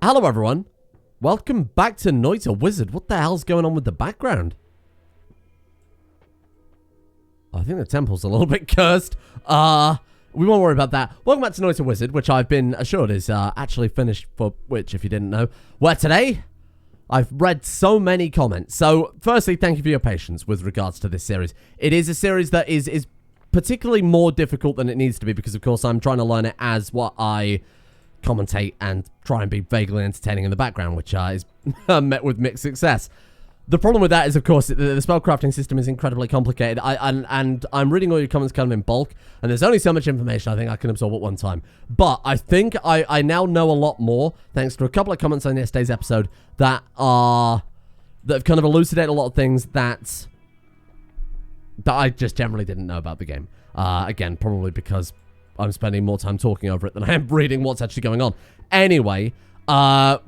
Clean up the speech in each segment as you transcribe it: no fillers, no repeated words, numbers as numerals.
Hello everyone, welcome back to Noita Wizard. What the hell's going on with the background? I think the temple's a little bit cursed. We won't worry about that. Welcome back to Noita Wizard, which I've been assured is actually finished, for which, if you didn't know, where today I've read so many comments. So, firstly, thank you for your patience with regards to this series. It is a series that is particularly more difficult than it needs to be because, of course, I'm trying to learn it as what I commentate and try and be vaguely entertaining in the background, which is met with mixed success. The problem with that is, of course, the spellcrafting system is incredibly complicated. And I'm reading all your comments kind of in bulk, and there's only so much information I think I can absorb at one time. But I think I now know a lot more, thanks to a couple of comments on yesterday's episode that have kind of elucidated a lot of things that I just generally didn't know about the game. Again, probably because I'm spending more time talking over it than I am reading what's actually going on. Anyway,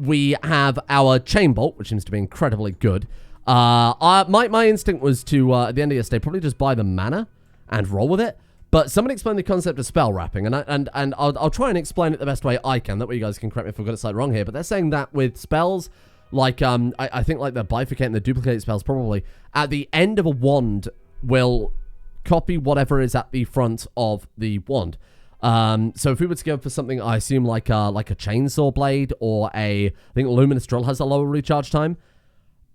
we have our chain bolt, which seems to be incredibly good. My instinct was to, at the end of yesterday, probably just buy the mana and roll with it. But somebody explained the concept of spell wrapping, and I'll try and explain it the best way I can. That way you guys can correct me if I've got it slightly wrong here. But they're saying that with spells, like, I think like the bifurcate and the duplicate spells probably, at the end of a wand will copy whatever is at the front of the wand. So if we were to go for something, I assume like a chainsaw blade or I think luminous drill has a lower recharge time,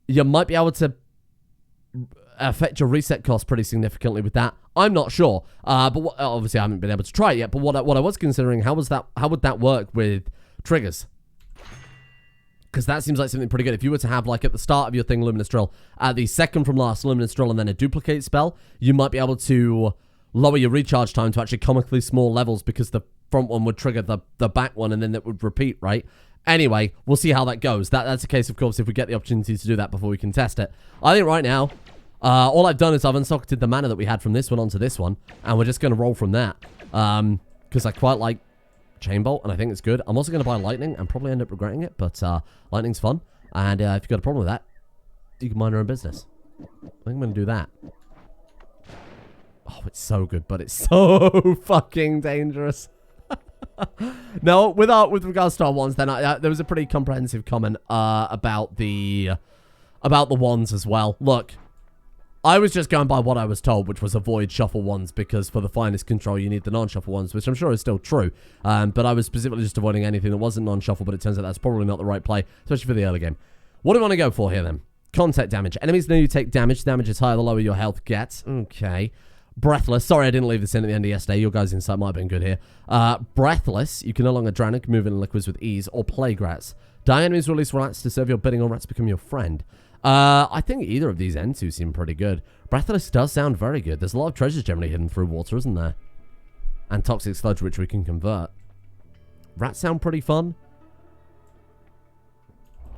you might be able to affect your reset cost pretty significantly with that. I'm not sure, but obviously I haven't been able to try it yet. But what I was considering, how would that work with triggers? Because that seems like something pretty good. If you were to have, like, at the start of your thing, luminous drill, at the second from last luminous drill, and then a duplicate spell, you might be able to lower your recharge time to actually comically small levels because the front one would trigger the back one and then it would repeat, right? Anyway, we'll see how that goes. That's the case, of course, if we get the opportunity to do that before we can test it. I think right now, all I've done is I've unsocketed the mana that we had from this one onto this one, and we're just going to roll from that. Because I quite like chain bolt, and I think it's good. I'm also going to buy lightning and probably end up regretting it, but lightning's fun. And if you've got a problem with that, you can mind your own business. I think I'm going to do that. Oh, it's so good, but it's so fucking dangerous. No, with regards to our wands, then there was a pretty comprehensive comment about the wands as well. Look, I was just going by what I was told, which was avoid shuffle wands because for the finest control you need the non-shuffle ones, which I'm sure is still true. But I was specifically just avoiding anything that wasn't non-shuffle, but it turns out that's probably not the right play, especially for the early game. What do we want to go for here then? Contact damage. Enemies know you take damage. Damage is higher the lower your health gets. Okay. Breathless. Sorry, I didn't leave this in at the end of yesterday. Your guys' insight might have been good here. Breathless. You can no longer drown and can move in liquids with ease. Or plague rats. Die enemies release rats to serve your bidding or rats become your friend. I think either of these end two seem pretty good. Breathless does sound very good. There's a lot of treasures generally hidden through water, isn't there? And toxic sludge, which we can convert. Rats sound pretty fun.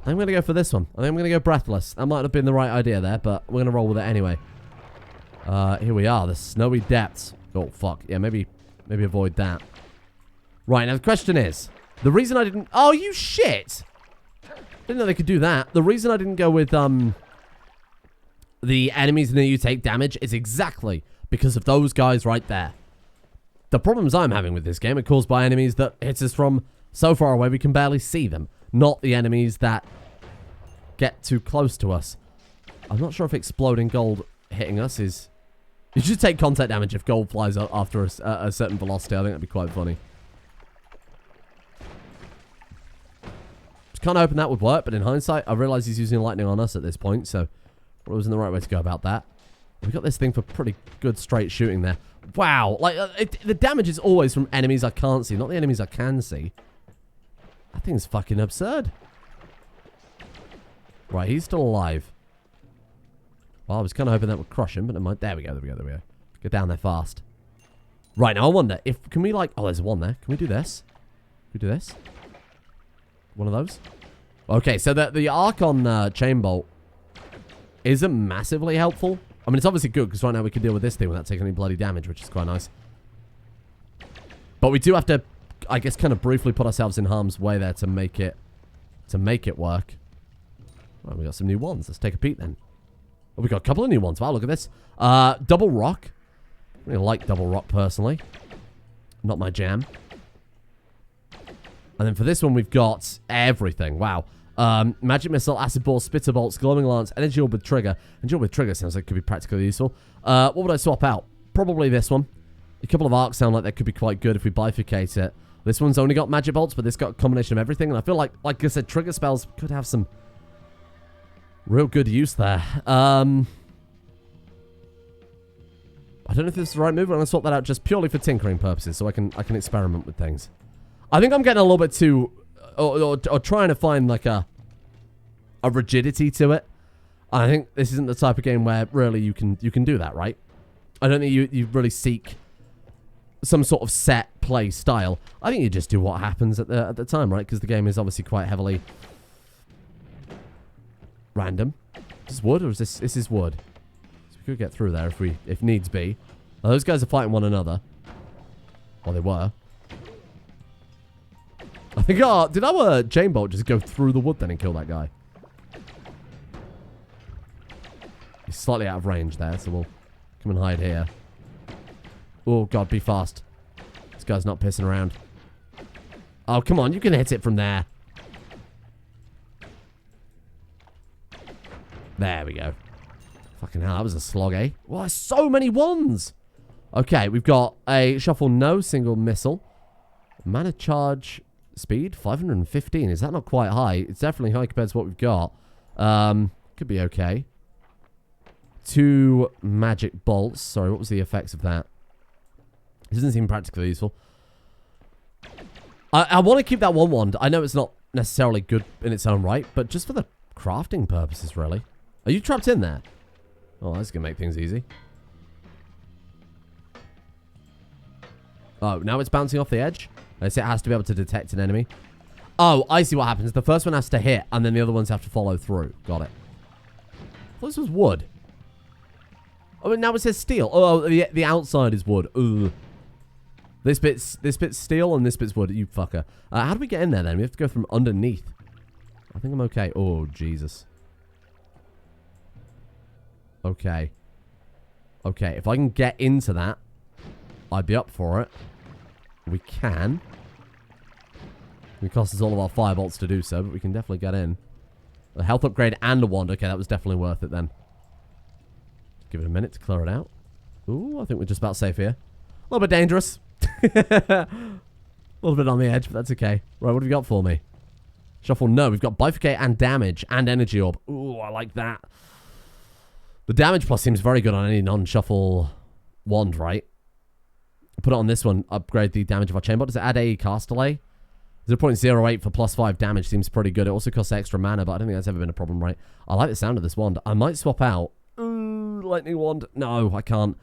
I'm going to go for this one. I think I'm going to go breathless. That might have been the right idea there, but we're going to roll with it anyway. Here we are, the snowy depths. Oh, fuck. Yeah, maybe avoid that. Right, now the question is, the reason I didn't... Oh, you shit! Didn't know they could do that. The reason I didn't go with, the enemies that you take damage is exactly because of those guys right there. The problems I'm having with this game are caused by enemies that hit us from so far away we can barely see them. Not the enemies that get too close to us. I'm not sure if exploding gold hitting us is... You should take contact damage if gold flies up after a certain velocity. I think that'd be quite funny. Just kind of hoping that would work, but in hindsight, I realize he's using lightning on us at this point, so it wasn't the right way to go about that. We got this thing for pretty good straight shooting there. Wow, like the damage is always from enemies I can't see, not the enemies I can see. That thing's fucking absurd. Right, he's still alive. Well, I was kind of hoping that would crush him, but it might... There we go. Get down there fast. Right, now I wonder if... Can we, like... Oh, there's one there. Can we do this? Can we do this? One of those? Okay, so the arc on Chain Bolt isn't massively helpful. I mean, it's obviously good, because right now we can deal with this thing without taking any bloody damage, which is quite nice. But we do have to, I guess, kind of briefly put ourselves in harm's way there to make it work. Right, we got some new ones. Let's take a peek then. Oh, we got a couple of new ones. Wow, look at this. Double rock. I really like double rock, personally. Not my jam. And then for this one, we've got everything. Wow. Magic missile, acid ball, spitter bolts, glowing lance, energy orb with trigger. Energy orb with trigger sounds like it could be practically useful. What would I swap out? Probably this one. A couple of arcs sound like they could be quite good if we bifurcate it. This one's only got magic bolts, but this got a combination of everything. And I feel like I said, trigger spells could have some real good use there. I don't know if this is the right move. I'm going to swap that out just purely for tinkering purposes, so I can experiment with things. I think I'm getting a little bit too... Or trying to find, like, a rigidity to it. I think this isn't the type of game where, really, you can do that, right? I don't think you really seek some sort of set play style. I think you just do what happens at the time, right? Because the game is obviously quite heavily random. Is this wood, or is this... This is wood. So we could get through there if needs be. Well, those guys are fighting one another. Well, they were. I think, did our chain bolt just go through the wood then and kill that guy? He's slightly out of range there, so we'll come and hide here. Oh, God, be fast. This guy's not pissing around. Oh, come on, you can hit it from there. There we go. Fucking hell, that was a slog, eh? Wow, so many ones! Okay, we've got a shuffle no, single missile. Mana charge... Speed 515. Is that not quite high? It's definitely high compared to what we've got. Could be okay. 2 magic bolts. Sorry, what was the effects of that? This doesn't seem practically useful. I want to keep that one wand. I know it's not necessarily good in its own right, but just for the crafting purposes, really. Are you trapped in there? Oh, that's going to make things easy. Oh, now it's bouncing off the edge? It has to be able to detect an enemy. Oh, I see what happens. The first one has to hit, and then the other ones have to follow through. Got it. I thought this was wood. Oh, now it says steel. Oh, the outside is wood. Ugh. This bit's steel, and this bit's wood. You fucker. How do we get in there, then? We have to go from underneath. I think I'm okay. Oh, Jesus. Okay. Okay, if I can get into that, I'd be up for it. We can. It costs us all of our firebolts to do so, but we can definitely get in. A health upgrade and a wand. Okay, that was definitely worth it then. Give it a minute to clear it out. Ooh, I think we're just about safe here. A little bit dangerous. A little bit on the edge, but that's okay. Right, what have you got for me? Shuffle, no. We've got bifurcate and damage and energy orb. Ooh, I like that. The damage plus seems very good on any non-shuffle wand, right? Put it on this one. Upgrade the damage of our chamber. Does it add a cast delay? 0.08 for +5 damage seems pretty good. It also costs extra mana, but I don't think that's ever been a problem, right? I like the sound of this wand. I might swap out. Ooh, lightning wand. No, I can't.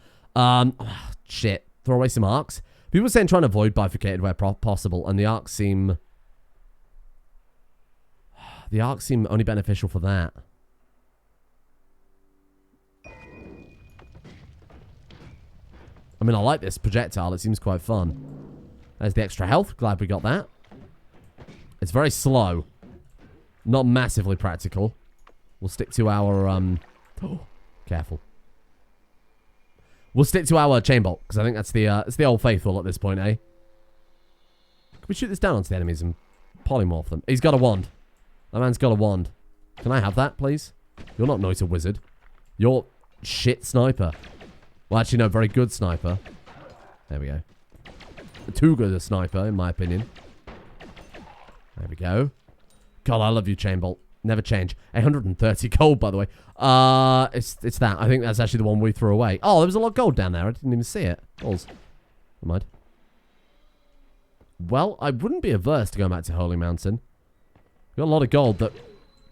Shit. Throw away some arcs. People are saying trying to avoid bifurcated where possible, and the arcs seem... The arcs seem only beneficial for that. I mean, I like this projectile. It seems quite fun. There's the extra health. Glad we got that. It's very slow. Not massively practical. We'll stick to our... Oh, careful. We'll stick to our chain bolt, because I think that's the old faithful at this point, eh? Can we shoot this down onto the enemies and polymorph them? He's got a wand. That man's got a wand. Can I have that, please? You're not Noita wizard. You're shit sniper. Well, actually, no, very good sniper. There we go. Too good a sniper, in my opinion. There we go. God, I love you, chain bolt. Never change. 130 gold, by the way. It's that. I think that's actually the one we threw away. Oh, there was a lot of gold down there. I didn't even see it. Balls. Never mind. Well, I wouldn't be averse to going back to Holy Mountain. We've got a lot of gold that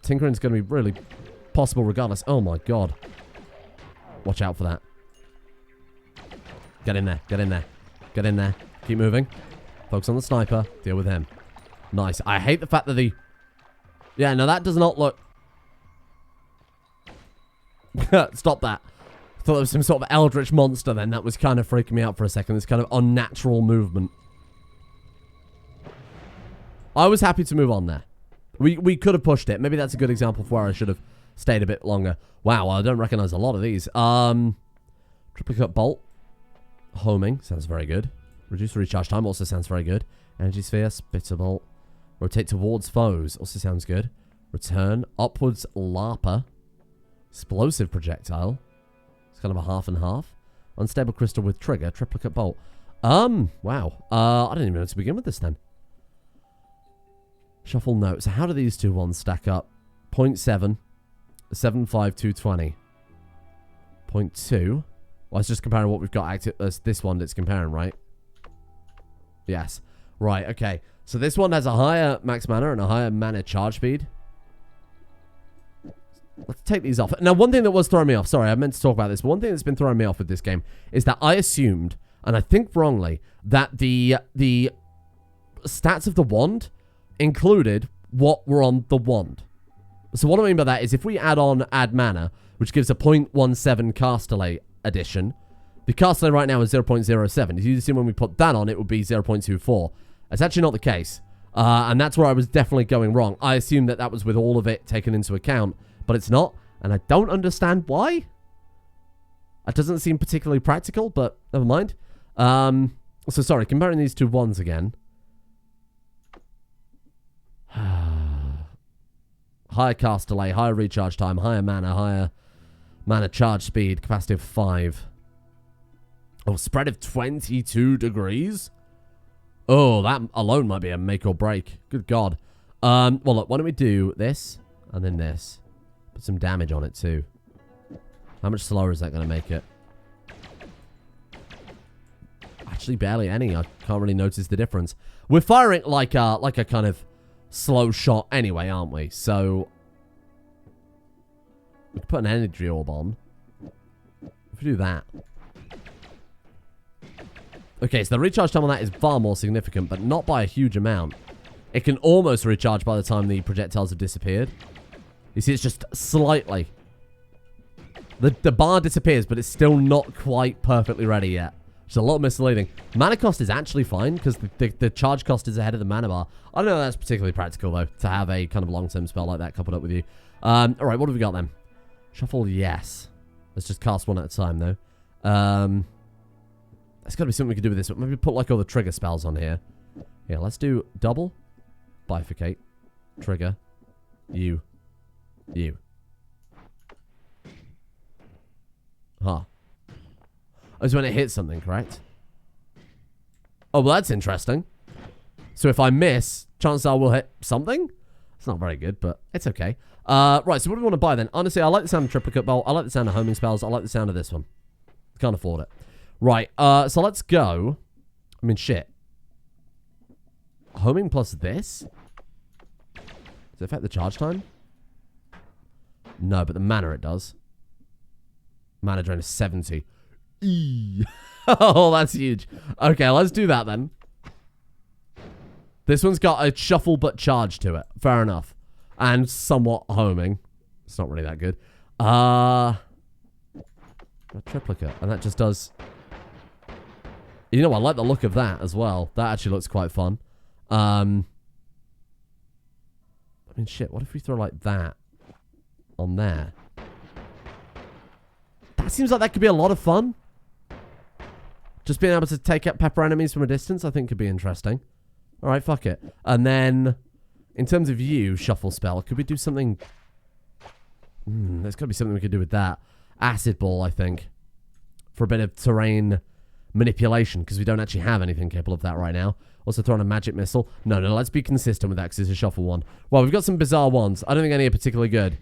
tinkering's going to be really possible regardless. Oh, my God. Watch out for that. Get in there. Get in there. Get in there. Keep moving. Focus on the sniper. Deal with him. Nice. I hate the fact that the... Yeah, no, that does not look... Stop that. I thought it was some sort of eldritch monster then. That was kind of freaking me out for a second. This kind of unnatural movement. I was happy to move on there. We could have pushed it. Maybe that's a good example of where I should have stayed a bit longer. Wow, I don't recognize a lot of these. Triplicate bolt. Homing. Sounds very good. Reduce recharge time also sounds very good. Energy sphere. Spitter bolt. Rotate towards foes. Also sounds good. Return. Upwards Larper. Explosive projectile. It's kind of a half and half. Unstable crystal with trigger. Triplicate bolt. Wow. I didn't even know to begin with this then. Shuffle note. So how do these two ones stack up? 0.7. 75220. 0.2. Well, it's just comparing what we've got active. This one that's comparing, right? Yes. Right, okay. So this one has a higher max mana and a higher mana charge speed. Let's take these off. Now, one thing that was throwing me off. Sorry, I meant to talk about this. But one thing that's been throwing me off with this game is that I assumed, and I think wrongly, that the stats of the wand included what were on the wand. So what I mean by that is if we add mana, which gives a 0.17 cast delay addition, the cast delay right now is 0.07. As you see, when we put that on, it would be 0.24. That's actually not the case. And that's where I was definitely going wrong. I assumed that was with all of it taken into account, but it's not. And I don't understand why. It doesn't seem particularly practical, but never mind. So sorry, comparing these two wands again. Higher cast delay, higher recharge time, higher mana charge speed, capacity of 5. Oh, spread of 22 degrees? Oh, that alone might be a make or break. Good God. Well, look, why don't we do this and then this? Put some damage on it, too. How much slower is that going to make it? Actually, barely any. I can't really notice the difference. We're firing like a kind of slow shot anyway, aren't we? So we can put an energy orb on. If we do that. Okay, so the recharge time on that is far more significant, but not by a huge amount. It can almost recharge by the time the projectiles have disappeared. You see, it's just slightly. The bar disappears, but it's still not quite perfectly ready yet. It's a lot misleading. Mana cost is actually fine, because the charge cost is ahead of the mana bar. I don't know if that's particularly practical, though, to have a kind of long-term spell like that coupled up with you. Alright, what have we got, then? Shuffle, yes. Let's just cast one at a time, though. There's got to be something we can do with this. Maybe put, like, all the trigger spells on here. Yeah, let's do double, bifurcate, trigger, you. Huh. Is when it hits something, correct? Oh, well, that's interesting. So if I miss, chances are we'll hit something? It's not very good, but it's okay. Right, so what do we want to buy then? Honestly, I like the sound of triplicate bolt. I like the sound of homing spells. I like the sound of this one. Can't afford it. Right, so let's go. I mean, shit. Homing plus this? Does it affect the charge time? No, but the mana it does. Mana drain is 70. Oh, that's huge. Okay, let's do that then. This one's got a shuffle but charge to it. Fair enough. And somewhat homing. It's not really that good. A triplicate. And that just does... You know, I like the look of that as well. That actually looks quite fun. I mean, shit, what if we throw like that on there? That seems like that could be a lot of fun. Just being able to take out pepper enemies from a distance, I think could be interesting. Alright, fuck it. And then, in terms of you, shuffle spell, could we do something... there's got to be something we could do with that. Acid ball, I think. For a bit of terrain manipulation, because we don't actually have anything capable of that right now. Also throw on a magic missile. No, let's be consistent with that, because it's a shuffle one. Well, we've got some bizarre ones. I don't think any are particularly good.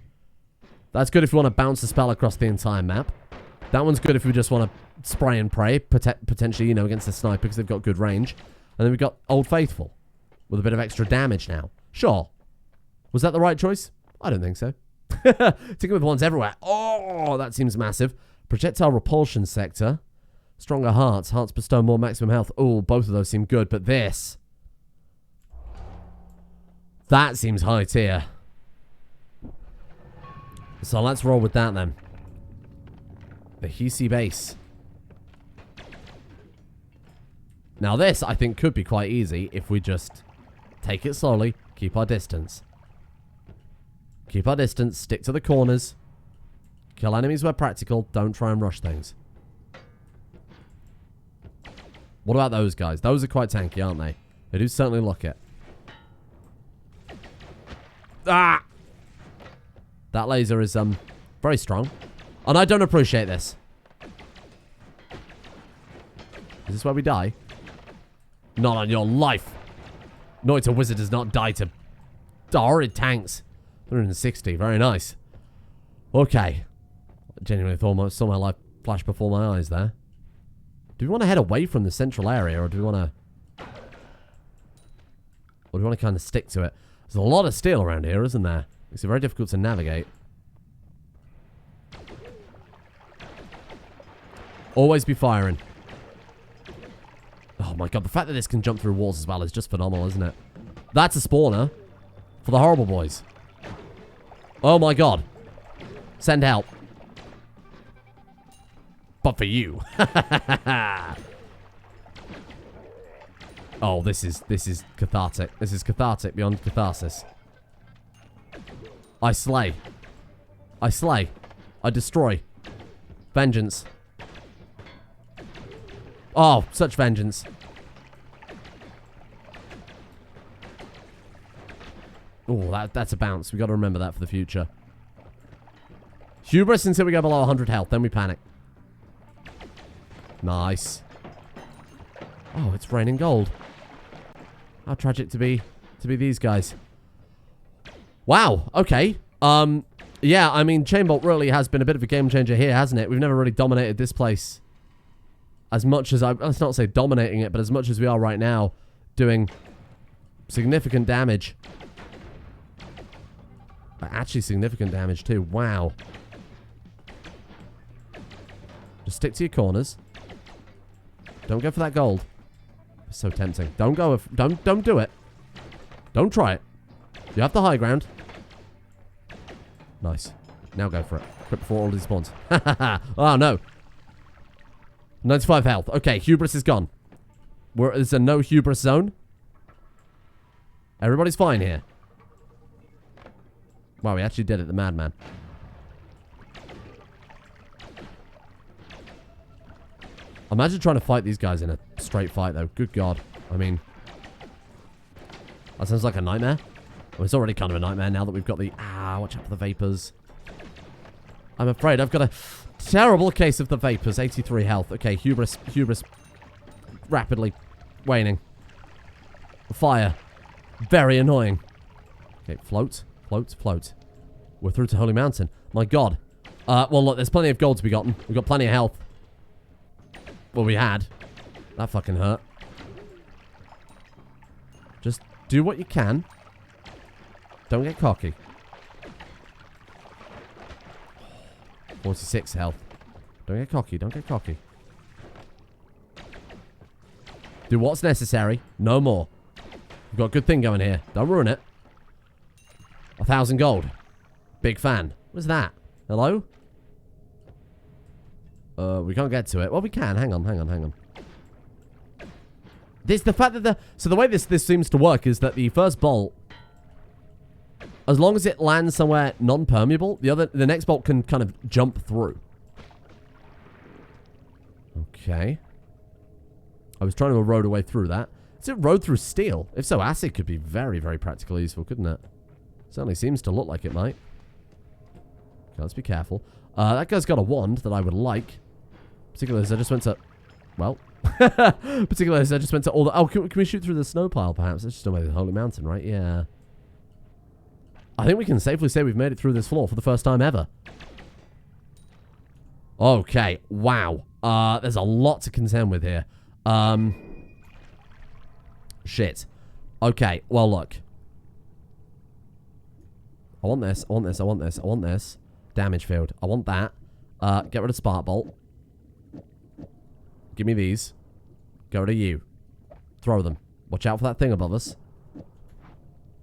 That's good if we want to bounce the spell across the entire map. That one's good if we just want to spray and pray, potentially, you know, against the sniper, because they've got good range. And then we've got Old Faithful, with a bit of extra damage now. Sure. Was that the right choice? I don't think so. Ticking with ones everywhere. Oh, that seems massive. Projectile repulsion sector. Stronger hearts. Hearts bestow more maximum health. Oh, both of those seem good, but this... That seems high tier. So let's roll with that then. The Hisi base. Now this, I think, could be quite easy if we just take it slowly, keep our distance. Keep our distance, stick to the corners. Kill enemies where practical, don't try and rush things. What about those guys? Those are quite tanky, aren't they? They do certainly look it. Ah! That laser is, very strong. And I don't appreciate this. Is this where we die? Not on your life. Noita Wizard does not die to horrid tanks. 160, very nice. Okay. I genuinely saw my life flash before my eyes there. Do we want to head away from the central area, or do we want to... Or do we want to kind of stick to it? There's a lot of steel around here, isn't there? It's very difficult to navigate. Always be firing. Oh my god, the fact that this can jump through walls as well is just phenomenal, isn't it? That's a spawner for the horrible boys. Oh my god. Send help. But for you. Oh, this is cathartic. This is cathartic beyond catharsis. I slay. I slay. I destroy. Vengeance. Oh, such vengeance. Oh, that's a bounce. We got to remember that for the future. Hubris until we go below 100 health, then we panic. Nice. Oh, it's raining gold. How tragic to be these guys. Wow. Okay. Yeah, I mean, Chainbolt really has been a bit of a game changer here, hasn't it? We've never really dominated this place as much as let's not say dominating it, but as much as we are right now, doing significant damage. Actually, significant damage too. Wow. Just stick to your corners. Don't go for that gold. It's so tempting. Don't go. Don't do it. Don't try it. You have the high ground. Nice. Now go for it. Quick before all these spawns. Oh no. 95 health. Okay, hubris is gone. There's a no hubris zone. Everybody's fine here. Wow, we actually did it, the madman. Imagine trying to fight these guys in a straight fight, though. Good God. I mean, that sounds like a nightmare. Well, it's already kind of a nightmare now that we've got the... watch out for the vapors. I'm afraid I've got a terrible case of the vapors. 83 health. Okay, hubris rapidly waning. Fire. Very annoying. Okay, float. Float. We're through to Holy Mountain. My God. Well, look, there's plenty of gold to be gotten. We've got plenty of health. Well, we had. That fucking hurt. Just do what you can. Don't get cocky. 46 health. Don't get cocky. Don't get cocky. Do what's necessary. No more. We've got a good thing going here. Don't ruin it. 1,000 gold. Big fan. What's that? Hello? We can't get to it. Well, we can. Hang on. This, the fact that so the way this seems to work is that the first bolt, as long as it lands somewhere non-permeable, the next bolt can kind of jump through. Okay. I was trying to erode a way through that. Is it erode through steel? If so, acid could be very, very practically useful, couldn't it? Certainly seems to look like it might. Okay, let's be careful. That guy's got a wand that I would like. Particularly as I just went to... Well. Particularly as I just went to all the... Oh, can we shoot through the snow pile, perhaps? That's just away the Holy Mountain, right? Yeah. I think we can safely say we've made it through this floor for the first time ever. Okay. Wow. There's a lot to contend with here. Shit. Okay. Well, look. I want this. Damage field. I want that. Get rid of Spark Bolt. Give me these. Get rid of you. Throw them. Watch out for that thing above us.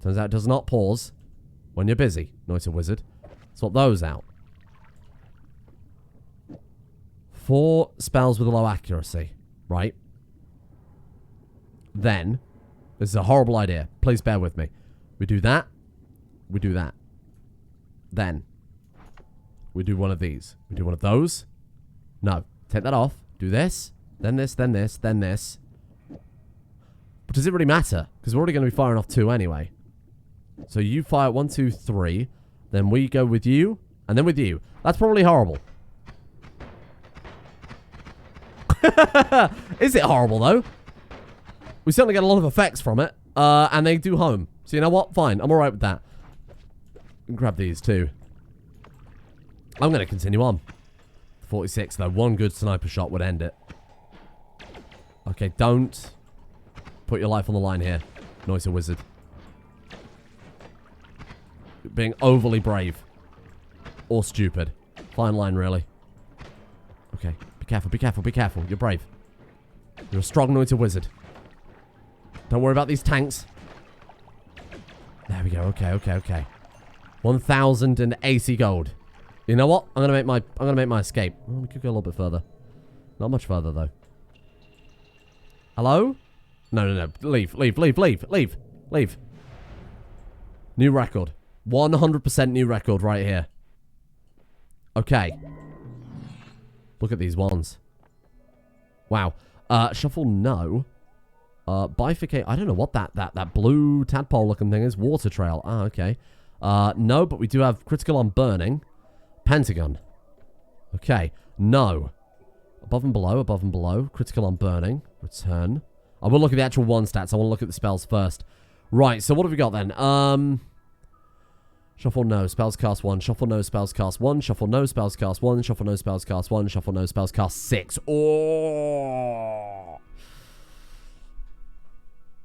Turns out it does not pause when you're busy, Noita Wizard. Swap those out. 4 spells with a low accuracy. Right? Then, this is a horrible idea. Please bear with me. We do that. We do that. Then, we do one of these. We do one of those. No. Take that off. Do this. Then this, then this, then this. But does it really matter? Because we're already going to be firing off 2 anyway. So you fire 1, 2, 3. Then we go with you. And then with you. That's probably horrible. Is it horrible, though? We certainly get a lot of effects from it. And they do home. So you know what? Fine. I'm alright with that. Grab these, too. I'm going to continue on. 46, though. One good sniper shot would end it. Okay, don't put your life on the line here, Noita Wizard. You're being overly brave. Or stupid. Fine line, really. Okay, be careful, be careful, be careful. You're brave. You're a strong Noita Wizard. Don't worry about these tanks. There we go. Okay, okay, okay. 1,080 gold. You know what? I'm gonna make my escape. Oh, we could go a little bit further. Not much further though. Hello? No, no, no. Leave, leave, leave, leave, leave, leave. New record. 100% new record right here. Okay. Look at these ones. Wow. Shuffle, no. Bifurcate. I don't know what that blue tadpole looking thing is. Water trail. Ah, okay. No, but we do have critical on burning. Pentagon. Okay. No. Above and below, above and below. Critical on burning. Return. I will look at the actual one stats. I want to look at the spells first. Right, so what have we got then? Shuffle no, spells cast 1. Shuffle no, spells cast 1. Shuffle no, spells cast 1. Shuffle no, spells cast 1. Shuffle no, spells cast 6. Oh.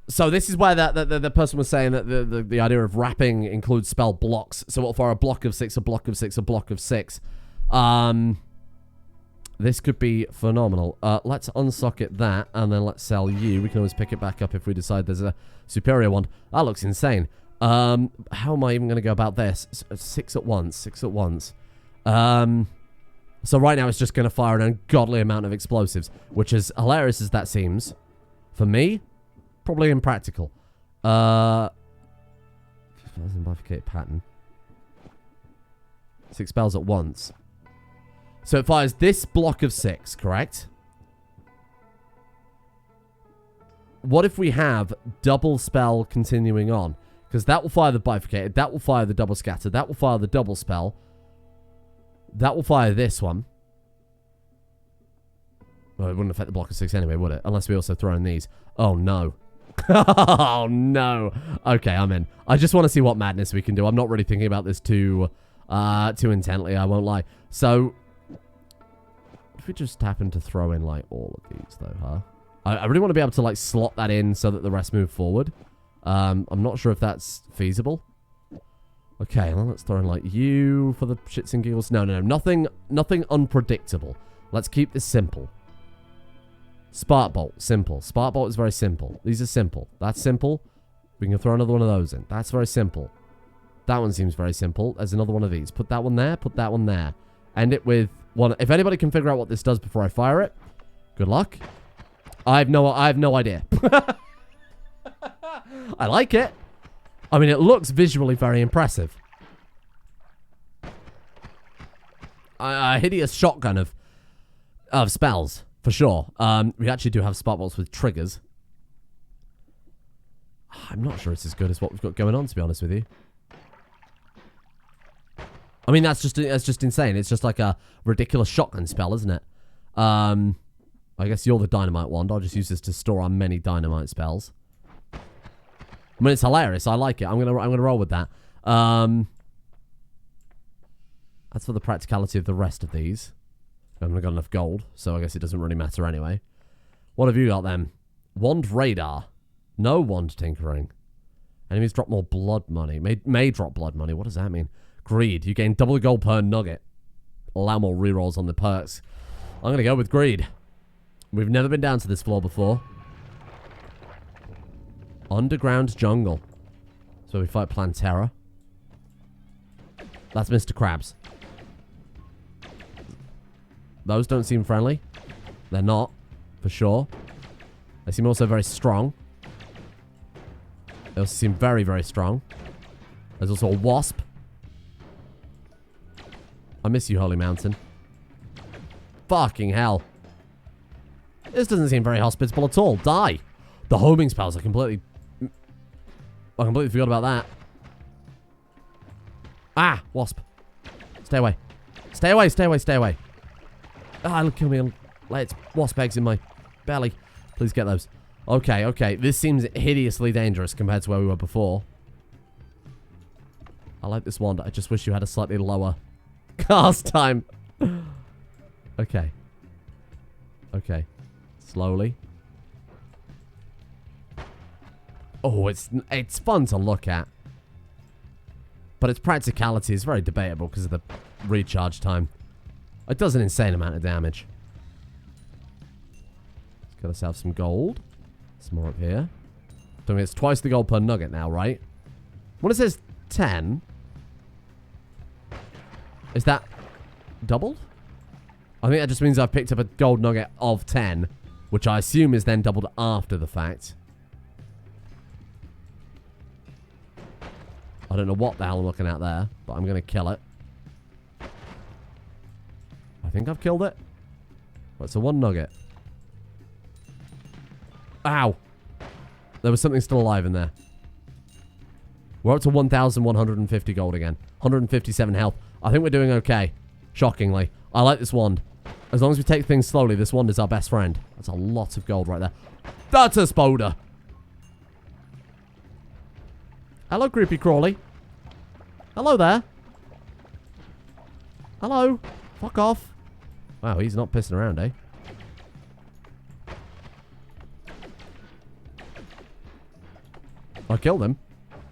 So this is where the person was saying that the idea of wrapping includes spell blocks. So it'll fire a block of 6, a block of 6, a block of 6. This could be phenomenal. Let's unsocket that, and then let's sell you. We can always pick it back up if we decide there's a superior one. That looks insane. How am I even going to go about this? 6 at once. 6 at once. So right now it's just going to fire an ungodly amount of explosives, which is hilarious as that seems. For me, probably impractical. Bifurcate pattern. 6 spells at once. So it fires this block of 6, correct? What if we have double spell continuing on? Because that will fire the bifurcated, that will fire the double scatter, that will fire the double spell. That will fire this one. Well, it wouldn't affect the block of 6 anyway, would it? Unless we also throw in these. Oh, no. Oh, no. Okay, I'm in. I just want to see what madness we can do. I'm not really thinking about this too intently, I won't lie. So, if we just happen to throw in, like, all of these, though, huh? I really want to be able to, like, slot that in so that the rest move forward. I'm not sure if that's feasible. Okay, well, let's throw in, like, you for the shits and giggles. No, no, no. Nothing unpredictable. Let's keep this simple. Spark Bolt, simple. Spark Bolt is very simple. These are simple. That's simple. We can throw another one of those in. That's very simple. That one seems very simple. There's another one of these. Put that one there. Put that one there. End it with one. If anybody can figure out what this does before I fire it, good luck. I have no idea. I like it. I mean, it looks visually very impressive. A hideous shotgun of spells, for sure. We actually do have spark bolts with triggers. I'm not sure it's as good as what we've got going on, to be honest with you. I mean, that's just insane. It's just like a ridiculous shotgun spell, isn't it? I guess you're the dynamite wand. I'll just use this to store our many dynamite spells. I mean, it's hilarious. I like it. I'm gonna roll with that. That's for the practicality of the rest of these. I haven't got enough gold, so I guess it doesn't really matter anyway. What have you got then? Wand radar. No wand tinkering. Enemies drop more blood money. May drop blood money. What does that mean? Greed. You gain double the gold per nugget. Allow more rerolls on the perks. I'm going to go with greed. We've never been down to this floor before. Underground jungle. So we fight Plantera. That's Mr. Krabs. Those don't seem friendly. They're not, for sure. They seem also very strong. They also seem very, very strong. There's also a wasp. I miss you, Holy Mountain. Fucking hell. This doesn't seem very hospitable at all. Die. The homing spells. I completely forgot about that. Ah, wasp. Stay away. Stay away, stay away, stay away. Ah, it'll kill me. It'll lay its wasp eggs in my belly. Please get those. Okay, okay. This seems hideously dangerous compared to where we were before. I like this wand. I just wish you had a slightly lower cast time. Okay. Okay. Slowly. Oh, it's fun to look at. But its practicality is very debatable because of the recharge time. It does an insane amount of damage. Let's get ourselves some gold. Some more up here. I mean, it's twice the gold per nugget now, right? When it says 10... Is that doubled? I think that just means I've picked up a gold nugget of 10, which I assume is then doubled after the fact. I don't know what the hell I'm looking at there, but I'm going to kill it. I think I've killed it. Well, it's a 1 nugget. Ow. There was something still alive in there. We're up to 1,150 gold again. 157 health. I think we're doing okay. Shockingly. I like this wand. As long as we take things slowly, this wand is our best friend. That's a lot of gold right there. That's a spoder. Hello, creepy crawly. Hello there. Hello. Fuck off. Wow, he's not pissing around, eh? I killed him.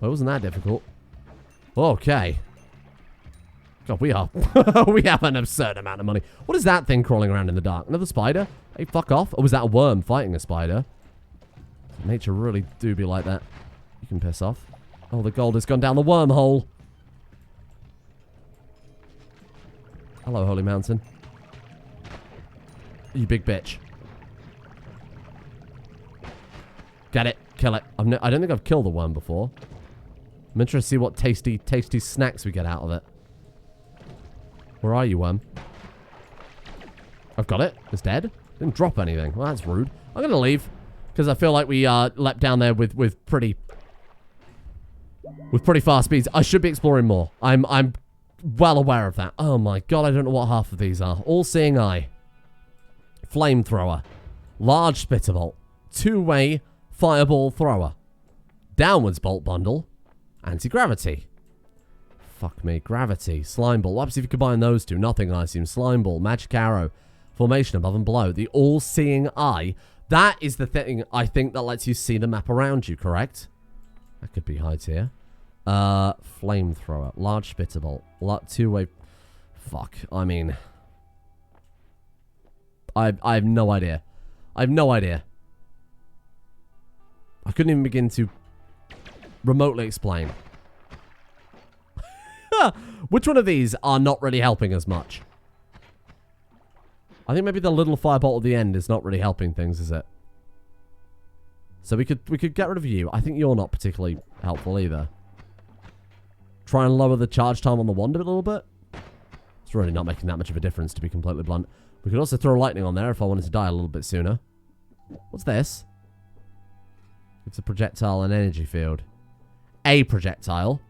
Well, it wasn't that difficult. Okay. God, we are... we have an absurd amount of money. What is that thing crawling around in the dark? Another spider? Hey, fuck off. Or was that a worm fighting a spider? Nature really do be like that. You can piss off. Oh, the gold has gone down the wormhole. Hello, Holy Mountain. You big bitch. Get it. Kill it. I don't think I've killed a worm before. I'm interested to see what tasty, tasty snacks we get out of it. Where are you, worm? I've got it. It's dead. Didn't drop anything. Well, that's rude. I'm going to leave. Because I feel like we leapt down there with pretty fast speeds. I should be exploring more. I'm well aware of that. Oh my god, I don't know what half of these are. All-seeing eye. Flamethrower. Large spitter bolt. Two-way fireball thrower. Downwards bolt bundle. Anti-gravity. Fuck me. Gravity. Slime ball. What happens if you combine those two? Nothing, I assume. Slime ball. Magic arrow. Formation above and below. The all-seeing eye. That is the thing, I think, that lets you see the map around you, correct? That could be height here. Flamethrower. Large spitter bolt. Two-way... Fuck. I mean... I have no idea. I have no idea. I couldn't even begin to remotely explain. Which one of these are not really helping us much? I think maybe the little firebolt at the end is not really helping things, is it? So we could get rid of you. I think you're not particularly helpful either. Try and lower the charge time on the wand a little bit. It's really not making that much of a difference, to be completely blunt. We could also throw lightning on there if I wanted to die a little bit sooner. What's this? It's a projectile and energy field. A projectile.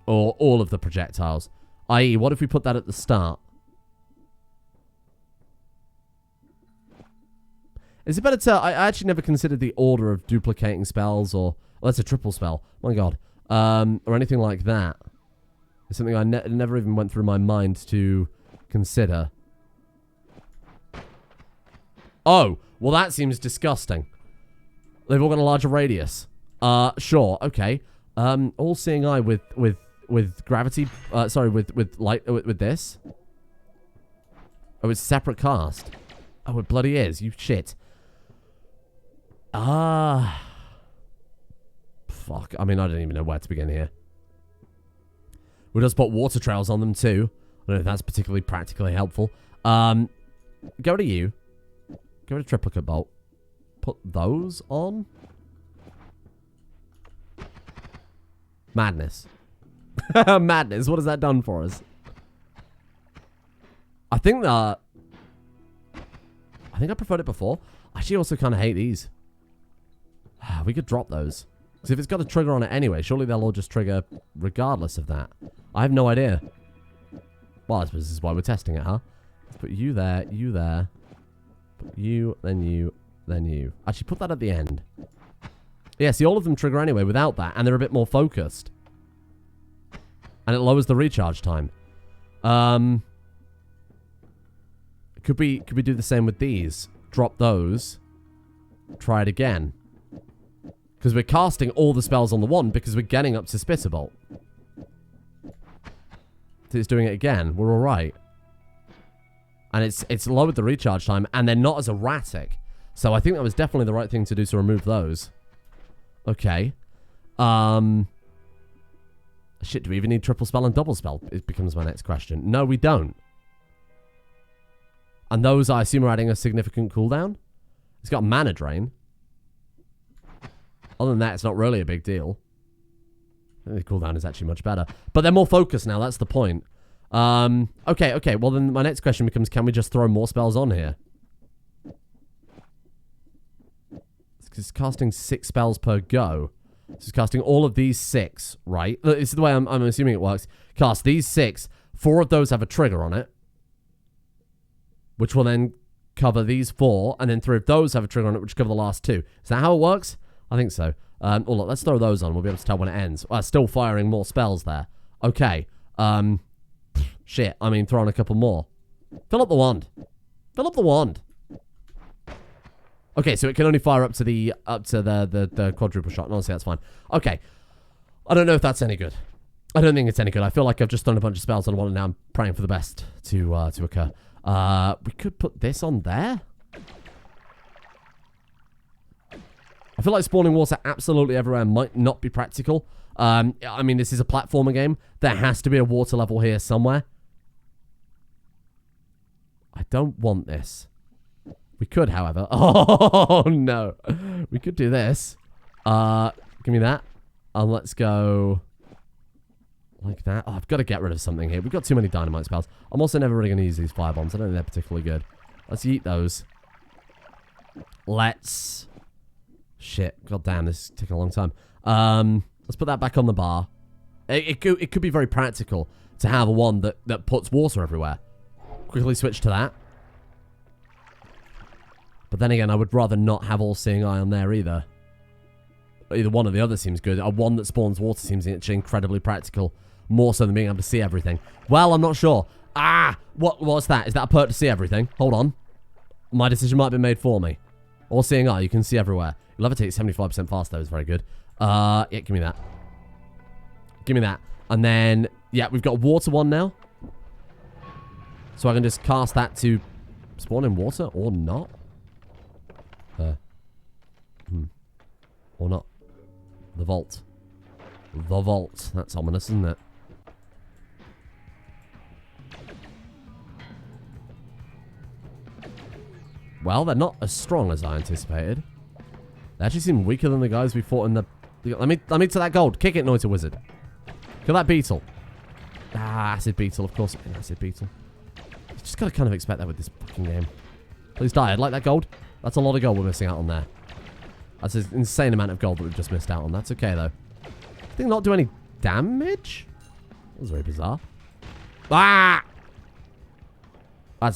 Or all of the projectiles. I.e., what if we put that at the start? Is it better to... I actually never considered the order of duplicating spells or... Oh, that's a triple spell. My god. Or anything like that. It's something I never even went through my mind to consider. Oh, well that seems disgusting. They've all got a larger radius. Sure, okay. All-seeing eye with gravity. Sorry, with light. With this. Oh, it's separate cast. Oh, it bloody is. You shit. Fuck. I mean, I don't even know where to begin here. We'll just put water trails on them too. I don't know if that's particularly practically helpful. Go to you. Go to triplicate bolt. Put those on. Madness. Madness. What has that done for us? I think I preferred it before. I actually also kind of hate these. We could drop those. Because if it's got a trigger on it anyway, surely they'll all just trigger regardless of that. I have no idea. Well, I suppose this is why we're testing it, huh? Let's put you there, you there. Put you, then you, then you. Actually, put that at the end. Yeah, see, all of them trigger anyway without that, and they're a bit more focused. And it lowers the recharge time. Could we do the same with these? Drop those. Try it again. Because we're casting all the spells on the one because we're getting up to Spitterbolt. It's doing it again. We're all right. And it's lowered the recharge time, and they're not as erratic. So I think that was definitely the right thing to do to remove those. Okay. Shit, do we even need triple spell and double spell? It becomes my next question. No, we don't. And those, I assume, are adding a significant cooldown. It's got a mana drain. Other than that, it's not really a big deal. I think the cooldown is actually much better. But they're more focused now, that's the point. Okay. Well, then my next question becomes, can we just throw more spells on here? It's casting 6 spells per go. So it's casting all of these 6, right? This is the way I'm assuming it works. Cast these 6. 4 of those have a trigger on it. Which will then cover these 4. And then 3 of those have a trigger on it, which cover the last 2. Is that how it works? I think so. Well, look, let's throw those on. We'll be able to tell when it ends. Still firing more spells there. Okay. Shit. I mean, throw on a couple more. Fill up the wand. Fill up the wand. Okay, so it can only fire up to the quadruple shot. And honestly, that's fine. Okay. I don't know if that's any good. I don't think it's any good. I feel like I've just done a bunch of spells on one, and now I'm praying for the best to occur. We could put this on there. I feel like spawning water absolutely everywhere might not be practical. I mean, this is a platformer game. There has to be a water level here somewhere. I don't want this. We could, however. Oh, no. We could do this. Give me that. And let's go like that. Oh, I've got to get rid of something here. We've got too many dynamite spells. I'm also never really going to use these fire bombs. I don't think they're particularly good. Let's eat those. Let's... Shit. God damn, this is taking a long time. Let's put that back on the bar. It could be very practical to have a one that puts water everywhere. Quickly switch to that. But then again, I would rather not have all-seeing eye on there either. Either one or the other seems good. A one that spawns water seems actually incredibly practical. More so than being able to see everything. Well, I'm not sure. What's that? Is that a perk to see everything? Hold on. My decision might have been made for me. All-seeing eye, you can see everywhere. Levitate 75% faster, though, is very good. Yeah, give me that. Give me that. And then, yeah, we've got a water one now. So I can just cast that to spawn in water or not. Or not. The vault. The vault. That's ominous, isn't it? Well, they're not as strong as I anticipated. They actually seem weaker than the guys we fought in the... Let me to that gold. Kick it, Noita Wizard. Kill that beetle. Acid beetle, of course. An acid beetle. You just gotta kind of expect that with this fucking game. Please die. I'd like that gold. That's a lot of gold we're missing out on there. That's an insane amount of gold that we've just missed out on. That's okay, though. I think not do any damage? That was very bizarre. That's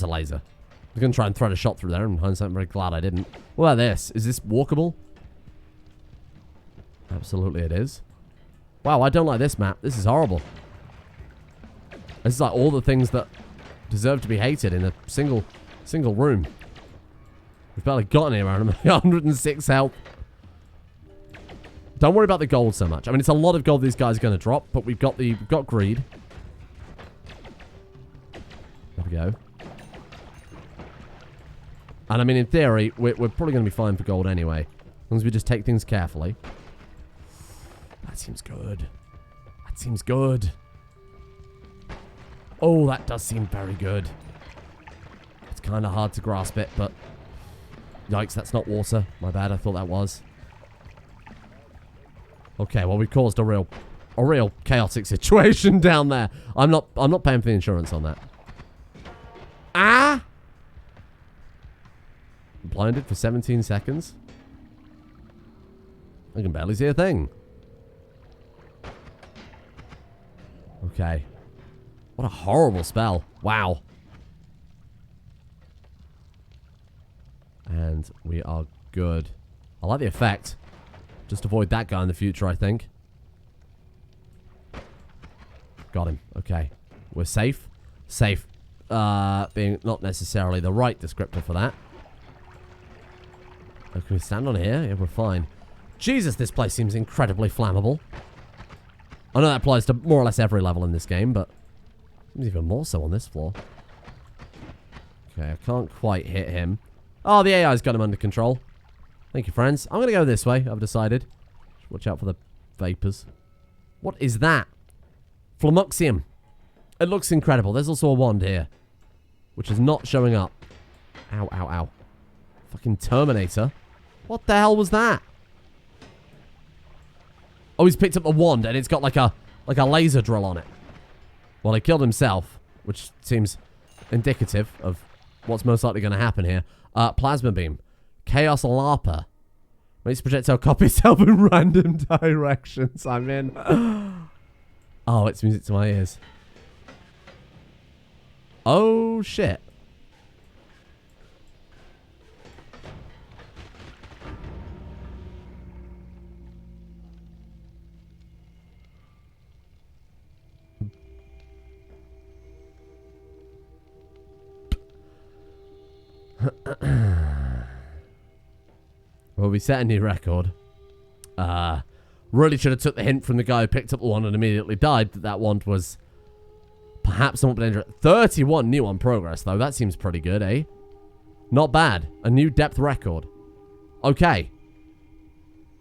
a laser. I was going to try and thread a shot through there. In hindsight, I'm very glad I didn't. What about this? Is this walkable? Absolutely it is. Wow, I don't like this map. This is horrible. This is like all the things that deserve to be hated in a single room. We've barely gotten here around 106 health. Don't worry about the gold so much. I mean, it's a lot of gold these guys are going to drop, but we've got greed. There we go. And I mean, in theory, we're probably going to be fine for gold anyway. As long as we just take things carefully. That seems good. That seems good. Oh, that does seem very good. It's kind of hard to grasp it, but... Yikes, that's not water. My bad, I thought that was. Okay, well, we caused a real chaotic situation down there. I'm not paying for the insurance on that. Blinded for 17 seconds. I can barely see a thing. Okay. What a horrible spell. Wow. And we are good. I like the effect. Just avoid that guy in the future, I think. Got him. Okay. We're safe. Safe. Being not necessarily the right descriptor for that. Oh, can we stand on here? Yeah, we're fine. Jesus, this place seems incredibly flammable. I know that applies to more or less every level in this game, but seems even more so on this floor. Okay, I can't quite hit him. Oh, the AI's got him under control. Thank you, friends. I'm going to go this way, I've decided. Watch out for the vapors. What is that? Flamuxium. It looks incredible. There's also a wand here, which is not showing up. Ow, ow, ow. Fucking Terminator. What the hell was that? Oh, he's picked up a wand, and it's got like a laser drill on it. Well, he killed himself, which seems indicative of what's most likely going to happen here. Plasma beam. Chaos LARPer. Makes projectile copy itself in random directions. I'm in. Oh, it's music to my ears. Oh, shit. Well, we set a new record. Really should have took the hint from the guy who picked up the wand and immediately died that wand was perhaps somewhat dangerous. 31 new on progress, though. That seems pretty good, eh? Not bad. A new depth record. Okay.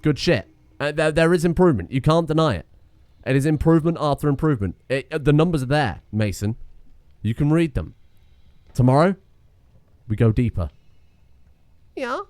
Good shit. There is improvement. You can't deny it. It is improvement after improvement. The numbers are there, Mason. You can read them. Tomorrow, we go deeper. Yeah.